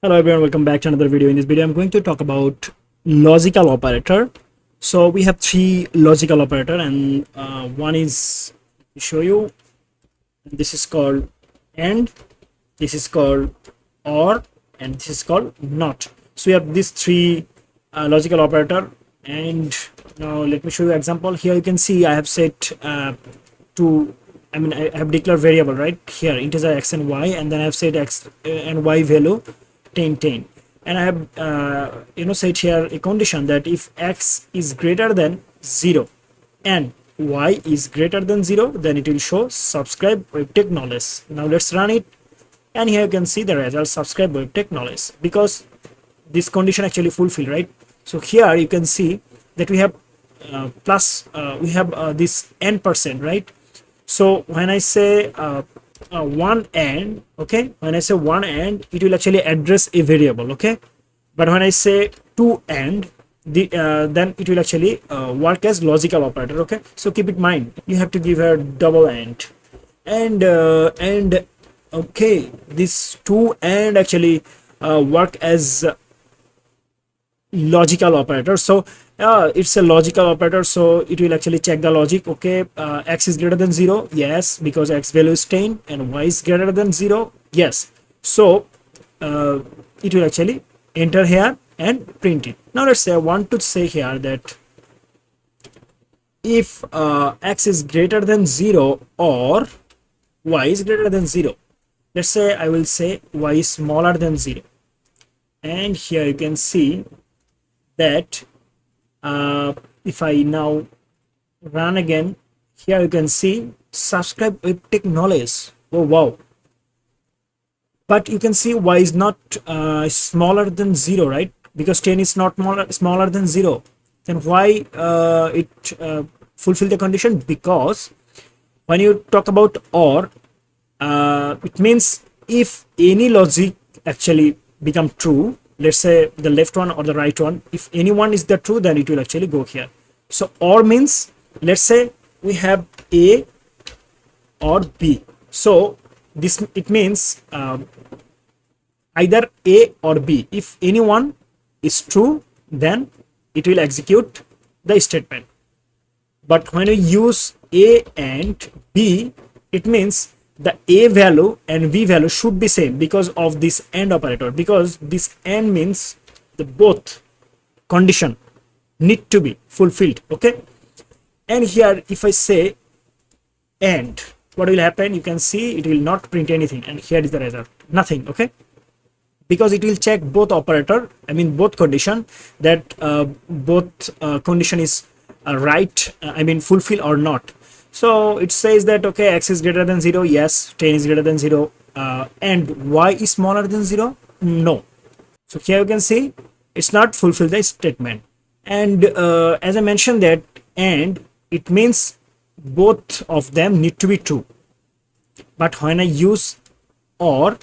Hello everyone, welcome back to another video. In this video I'm going to talk about logical operator. So we have three logical operator, and one is, let me show you, this is called AND, this is called OR, and this is called NOT. So we have these three logical operator, and now let me show you example. Here you can see I have set I have declared variable right here, integer x and y, and then I have set x and y value 10, and I have set here a condition that if x is greater than 0 and y is greater than 0, then it will show subscribe webtech knowledge. Now let's run it, and here you can see the result, subscribe webtech knowledge, because this condition actually fulfilled, right? So here you can see that we have this n%, right? So when I say one and, okay, when I say one and, it will actually address a variable, okay? But when I say two and, then it will actually work as logical operator, okay? So keep it in mind, you have to give her double and okay, this two and actually work as logical operator. So it's a logical operator, so it will actually check the logic. Okay, x is greater than 0, yes, because x value is 10, and y is greater than 0, yes. So it will actually enter here and print it. Now let's say I want to say here that if x is greater than 0 or y is greater than 0, let's say I will say y is smaller than 0, and here you can see that if I now run again, here you can see subscribe webtech knowledge. Oh wow, but you can see y is not smaller than 0, right? Because 10 is not smaller than 0. Then why it fulfill the condition? Because when you talk about OR, it means if any logic actually become true, let's say the left one or the right one, if anyone is the true, then it will actually go here. So OR means, let's say we have A or B, so this it means either A or B. If anyone is true, then it will execute the statement. But when you use A and B, it means the A value and B value should be same because of this AND operator, because this AND means the both condition need to be fulfilled, okay? And here if I say AND, what will happen? You can see it will not print anything, and here is the result, nothing, okay? Because it will check both operator, I mean both condition, that both condition is right, fulfill or not. So it says that okay, x is greater than 0, yes, 10 is greater than 0, and y is smaller than 0, no. So here you can see it's not fulfill the statement. And as I mentioned that, and it means both of them need to be true. But when I use OR,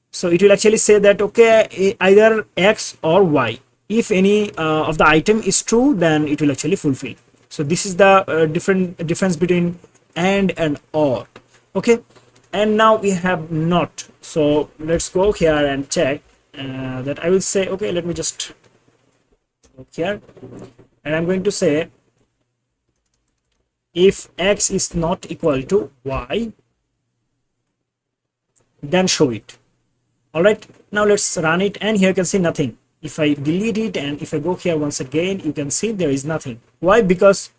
so it will actually say that okay, either x or y, if any of the item is true, then it will actually fulfill. So this is the difference between and OR, okay? And now we have NOT. So let's go here and check that. I will say okay, let me just go here, and I'm going to say if x is not equal to y, then show it. All right, now let's run it, and here you can see nothing. If I delete it and if I go here once again, you can see there is nothing. Why? Because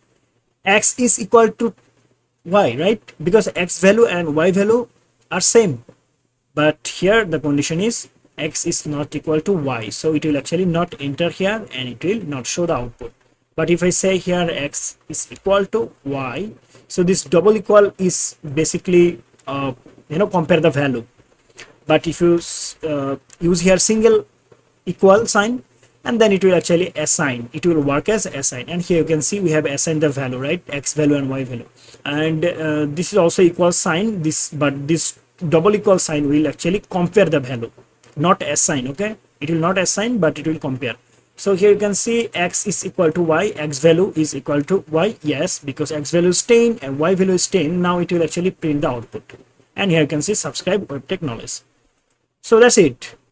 x is equal to y, right? Because x value and y value are same, but here the condition is x is not equal to y, so it will actually not enter here and it will not show the output. But if I say here x is equal to y, so this double equal is basically compare the value. But if you use here single equal sign, and then it will actually assign, it will work as assign. And here you can see we have assigned the value, right? X value and y value, and this is also equal sign, but this double equal sign will actually compare the value, not assign, okay? It will not assign, but it will compare. So here you can see x is equal to y, x value is equal to y, yes, because x value is 10 and y value is 10. Now it will actually print the output, and here you can see subscribe webtech knowledge. So that's it.